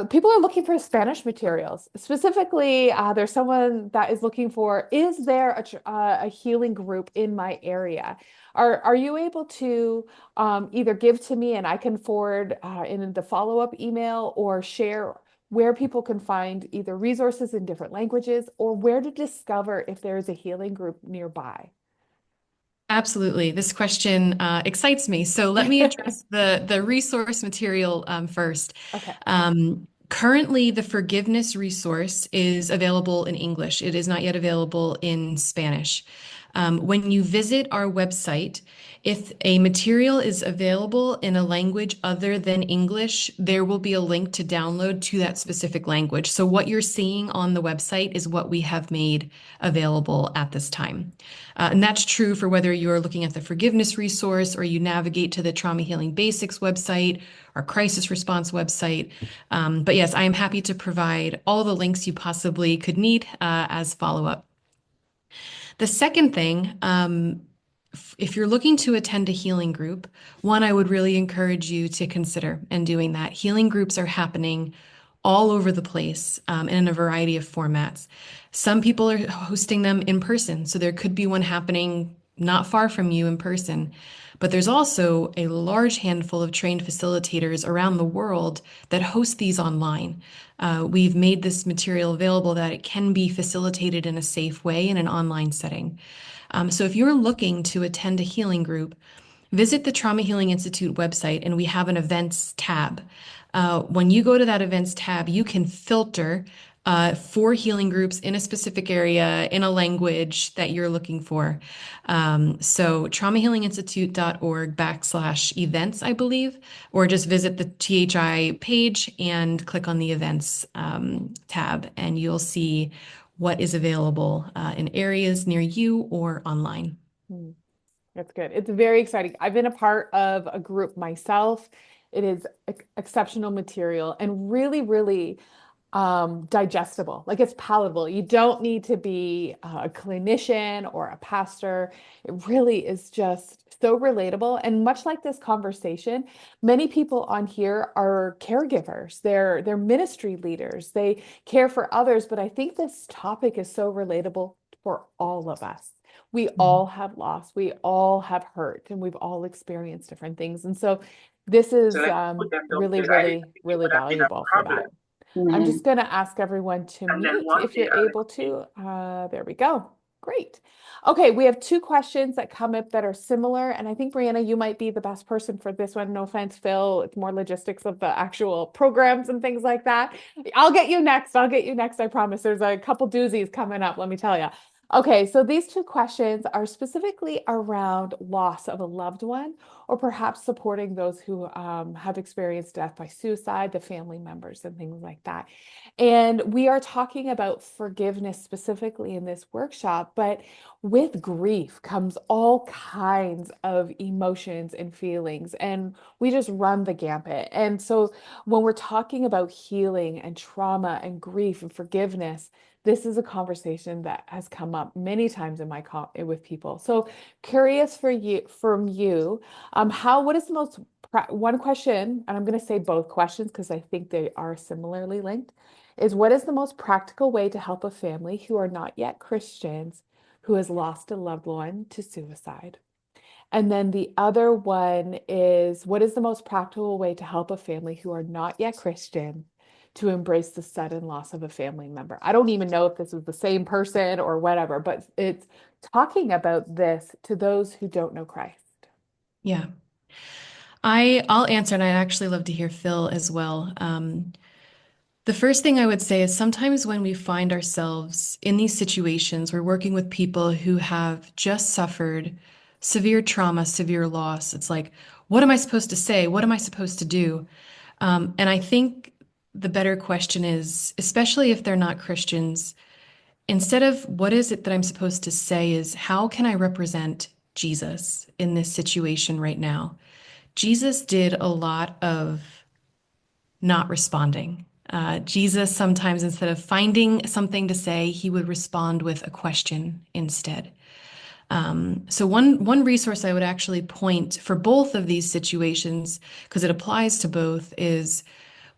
People are looking for Spanish materials. Specifically, there's someone that is looking for, is there a healing group in my area? Are you able to either give to me and I can forward in the follow-up email, or share where people can find either resources in different languages, or where to discover if there is a healing group nearby? Absolutely. This question excites me. So let me address the resource material first. Okay. Currently, the forgiveness resource is available in English. It is not yet available in Spanish. When you visit our website, if a material is available in a language other than English, there will be a link to download to that specific language. So what you're seeing on the website is what we have made available at this time. And that's true for whether you're looking at the forgiveness resource or you navigate to the Trauma Healing Basics website, our crisis response website. But yes, I am happy to provide all the links you possibly could need as follow-up. The second thing, if you're looking to attend a healing group, one, I would really encourage you to consider and doing that. Healing groups are happening all over the place in a variety of formats. Some people are hosting them in person, so there could be one happening not far from you in person. But there's also a large handful of trained facilitators around the world that host these online. We've made this material available that it can be facilitated in a safe way in an online setting. So if you're looking to attend a healing group, visit the Trauma Healing Institute website and we have an events tab. When you go to that events tab, you can filter for healing groups in a specific area in a language that you're looking for. So traumahealinginstitute.org/events, I believe, or just visit the THI page and click on the events tab, and you'll see what is available in areas near you or online. That's good. It's very exciting. I've been a part of a group myself. It is exceptional material and really, really digestible. Like, it's palatable. You don't need to be a clinician or a pastor. It really is just so relatable. And much like this conversation, many people on here are caregivers. They're ministry leaders. They care for others. But I think this topic is so relatable for all of us. We all have loss. We all have hurt, and we've all experienced different things. And so this is really, really, really valuable for that. I'm just going to ask everyone to mute if you're able to. There we go. Great. Okay, we have two questions that come up that are similar, and I think, Brianna, you might be the best person for this one. No offense, Phil. It's more logistics of the actual programs and things like that. I'll get you next. I'll get you next. I promise. There's a couple doozies coming up, let me tell you. Okay, so these two questions are specifically around loss of a loved one, or perhaps supporting those who have experienced death by suicide, the family members, and things like that. And we are talking about forgiveness specifically in this workshop, but with grief comes all kinds of emotions and feelings, and we just run the gambit. And so when we're talking about healing and trauma and grief and forgiveness, this is a conversation that has come up many times in my with people. So curious from you, what is the one question, and I'm going to say both questions because I think they are similarly linked. is what is the most practical way to help a family who are not yet Christians who has lost a loved one to suicide? And then the other one is what is the most practical way to help a family who are not yet Christian to embrace the sudden loss of a family member? I don't even know if this is the same person or whatever, but it's talking about this to those who don't know Christ. Yeah. I'll answer, and I'd actually love to hear Phil as well. The first thing I would say is sometimes when we find ourselves in these situations, we're working with people who have just suffered severe trauma, severe loss. It's like, what am I supposed to say? What am I supposed to do? And I think the better question is, especially if they're not Christians, instead of what is it that I'm supposed to say, is how can I represent Jesus in this situation right now? Jesus did a lot of not responding. Jesus sometimes, instead of finding something to say, he would respond with a question instead. So one resource I would actually point for both of these situations, because it applies to both, is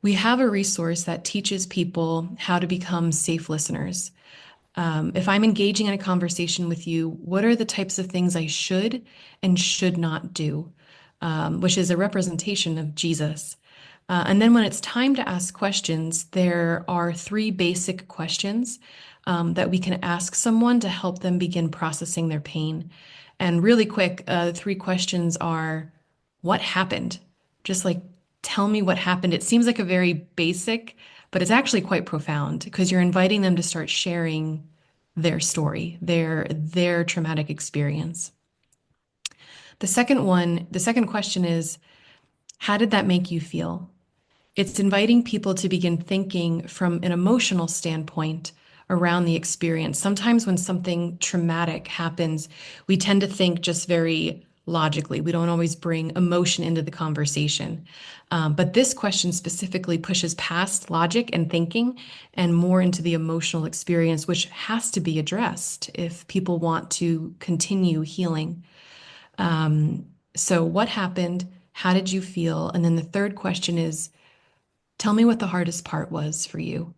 we have a resource that teaches people how to become safe listeners. If I'm engaging in a conversation with you, what are the types of things I should and should not do? Which is a representation of Jesus. And then when it's time to ask questions, there are three basic questions that we can ask someone to help them begin processing their pain. And really quick, the three questions are, what happened? Just like, tell me what happened. It seems like a very basic, but it's actually quite profound because you're inviting them to start sharing their story, their traumatic experience. The second question is, how did that make you feel? It's inviting people to begin thinking from an emotional standpoint around the experience. Sometimes when something traumatic happens, we tend to think just very logically. We don't always bring emotion into the conversation. But this question specifically pushes past logic and thinking and more into the emotional experience, which has to be addressed if people want to continue healing. So, what happened? How did you feel? And then the third question is, tell me what the hardest part was for you.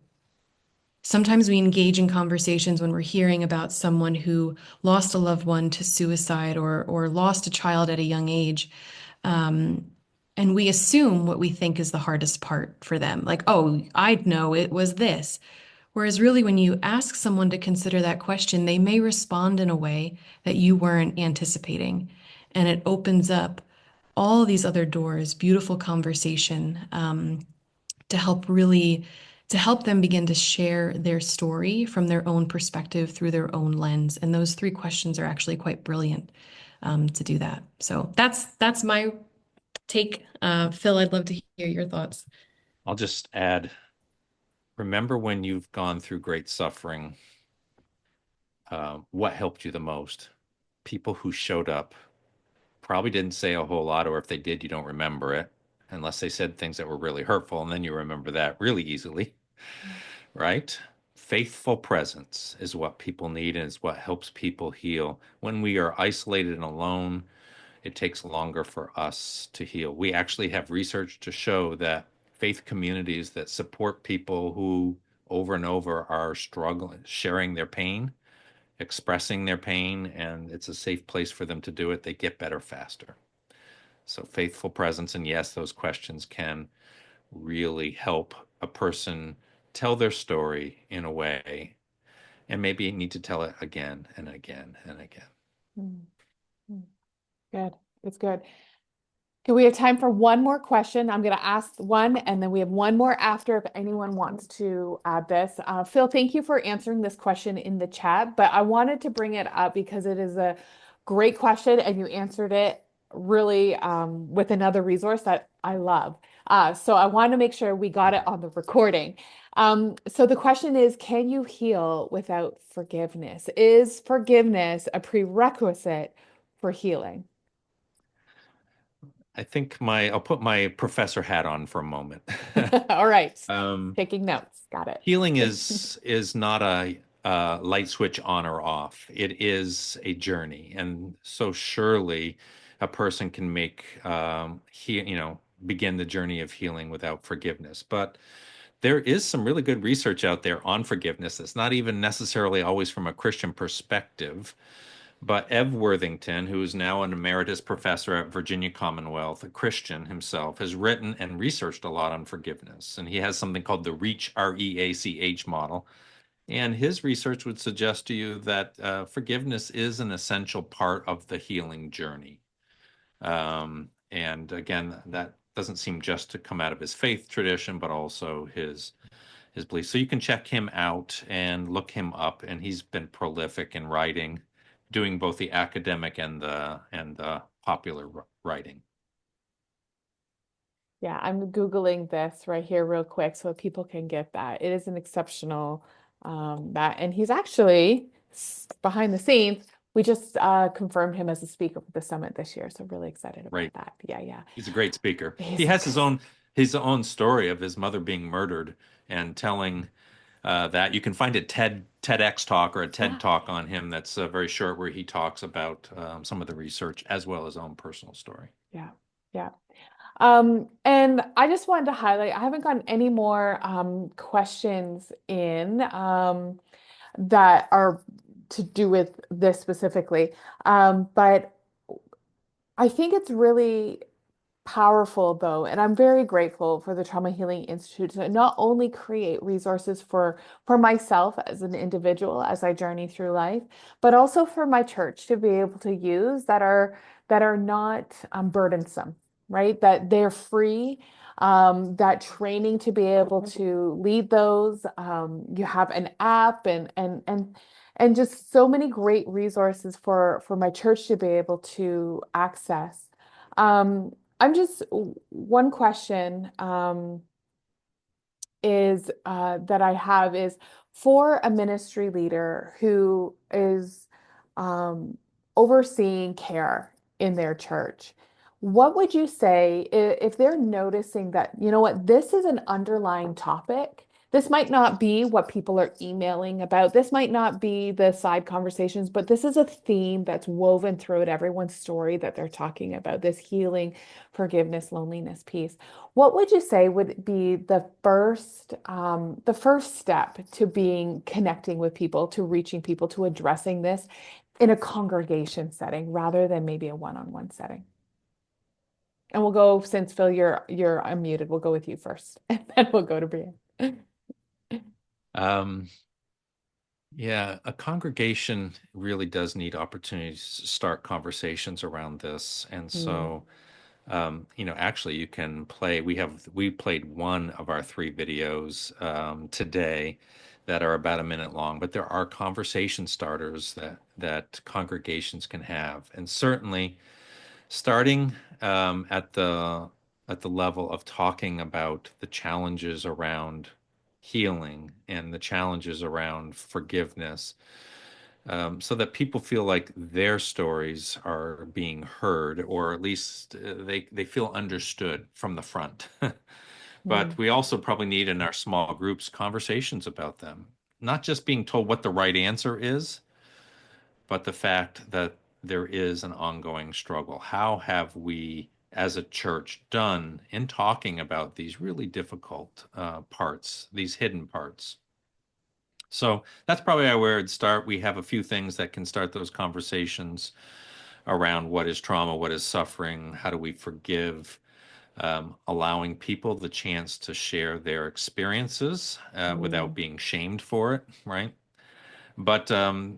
Sometimes we engage in conversations when we're hearing about someone who lost a loved one to suicide or lost a child at a young age. And we assume what we think is the hardest part for them. Like, oh, I'd know it was this. Whereas really, when you ask someone to consider that question, they may respond in a way that you weren't anticipating. And it opens up all these other doors, beautiful conversation, to help them begin to share their story from their own perspective through their own lens. And those three questions are actually quite brilliant to do that. So that's my take. Phil, I'd love to hear your thoughts. I'll just add, remember when you've gone through great suffering, what helped you the most? People who showed up probably didn't say a whole lot, or if they did, you don't remember it, unless they said things that were really hurtful, and then you remember that really easily, right? Faithful presence is what people need and is what helps people heal. When we are isolated and alone, it takes longer for us to heal. We actually have research to show that faith communities that support people who over and over are struggling, sharing their pain, expressing their pain, and it's a safe place for them to do it, they get better faster. So faithful presence, and yes, those questions can really help a person tell their story in a way, and maybe you need to tell it again and again and again. Mm-hmm. Good. It's good. Okay, we have time for one more question. I'm going to ask one, and then we have one more after if anyone wants to add this. Phil, thank you for answering this question in the chat, but I wanted to bring it up because it is a great question, and you answered it really with another resource that I love. So I want to make sure we got it on the recording. So the question is, can you heal without forgiveness? Is forgiveness a prerequisite for healing? I think I'll put my professor hat on for a moment. All right. Um, Taking notes. Got it. Healing is not a light switch on or off. It is a journey, and so surely a person can make begin the journey of healing without forgiveness. But there is some really good research out there on forgiveness. It's not even necessarily always from a Christian perspective. But Ev Worthington, who is now an emeritus professor at Virginia Commonwealth, a Christian himself, has written and researched a lot on forgiveness. And he has something called the REACH, REACH model. And his research would suggest to you that forgiveness is an essential part of the healing journey. And again, that doesn't seem just to come out of his faith tradition, but also his beliefs. So you can check him out and look him up, and he's been prolific in writing, doing both the academic and the popular writing. Yeah, I'm Googling this right here real quick so people can get that. It is an exceptional and he's actually behind the scenes. We just confirmed him as a speaker for the summit this year, so really excited about Right. that. Yeah, yeah. He's a great speaker. He has his own story of his mother being murdered and telling that. You can find a TEDx talk or a TED talk on him that's very short, where he talks about some of the research as well as his own personal story. Yeah, yeah. And I just wanted to highlight, I haven't gotten any more questions in that are to do with this specifically. But I think it's really powerful though, and I'm very grateful for the Trauma Healing Institute to not only create resources for myself as an individual as I journey through life, but also for my church to be able to use that are not burdensome, right? That they're free. That training to be able to lead those. You have an app and just so many great resources for my church to be able to access. I'm just one question is that I have is for a ministry leader who is um, overseeing care in their church. What would you say if they're noticing that, you know what, this is an underlying topic? This might not be what people are emailing about. This might not be the side conversations, but this is a theme that's woven throughout everyone's story that they're talking about, this healing, forgiveness, loneliness piece. What would you say would be the first step to being connecting with people, to reaching people, to addressing this in a congregation setting rather than maybe a one-on-one setting? And we'll go, since Phil, you're unmuted, we'll go with you first, and then we'll go to Brian. Yeah, a congregation really does need opportunities to start conversations around this. And so, actually you can play, we played one of our 3 videos today that are about a minute long, but there are conversation starters that congregations can have. And certainly starting at the level of talking about the challenges around healing and the challenges around forgiveness, so that people feel like their stories are being heard, or at least they feel understood from the front. But we also probably need in our small groups conversations about them, not just being told what the right answer is, but the fact that there is an ongoing struggle. How have we, as a church, done in talking about these really difficult parts, these hidden parts? So that's probably where I'd start. We have a few things that can start those conversations around what is trauma, what is suffering, how do we forgive, allowing people the chance to share their experiences without being shamed for it, right? But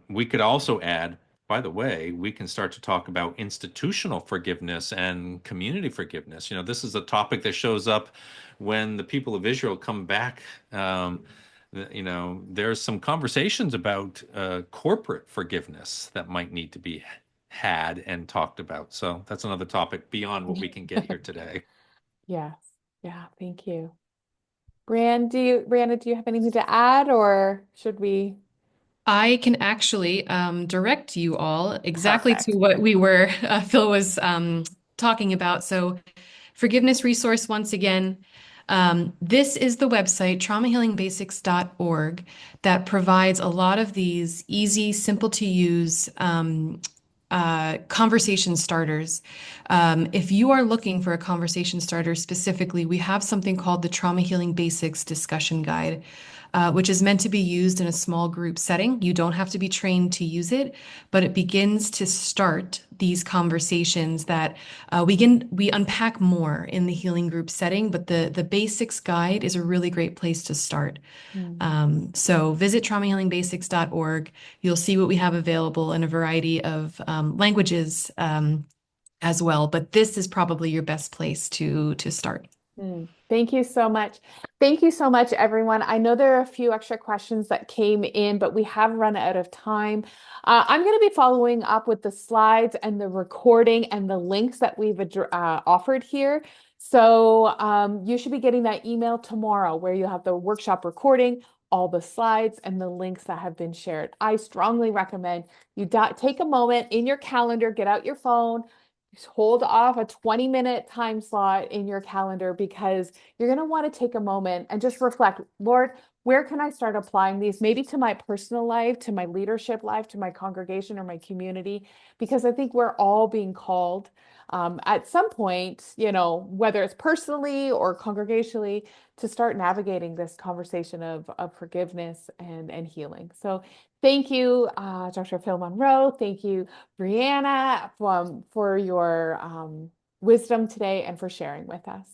we could also add, by the way, we can start to talk about institutional forgiveness and community forgiveness. This is a topic that shows up when the people of Israel come back. There's some conversations about corporate forgiveness that might need to be had and talked about. So that's another topic beyond what we can get here today. Yes. Yeah, thank you. Brianna, do you have anything to add, or should we? I can actually direct you all exactly Perfect. to what we were, Phil was talking about. So, forgiveness resource, once again, this is the website, traumahealingbasics.org, that provides a lot of these easy, simple to use conversation starters. If you are looking for a conversation starter specifically, we have something called the Trauma Healing Basics Discussion Guide, which is meant to be used in a small group setting. You don't have to be trained to use it, but it begins to start these conversations that we unpack more in the healing group setting. But the basics guide is a really great place to start. So visit traumahealingbasics.org. You'll see what we have available in a variety of languages as well. But this is probably your best place to start. Thank you so much. Thank you so much, everyone. I know there are a few extra questions that came in, but we have run out of time. I'm going to be following up with the slides and the recording and the links that we've offered here. So you should be getting that email tomorrow where you have the workshop recording, all the slides, and the links that have been shared. I strongly recommend you take a moment in your calendar, get out your phone, hold off a 20-minute time slot in your calendar, because you're going to want to take a moment and just reflect, Lord, where can I start applying these, maybe to my personal life, to my leadership life, to my congregation or my community? Because I think we're all being called at some point, whether it's personally or congregationally, to start navigating this conversation of forgiveness and healing. So thank you, Dr. Phil Monroe. Thank you, Brianna, for your wisdom today and for sharing with us.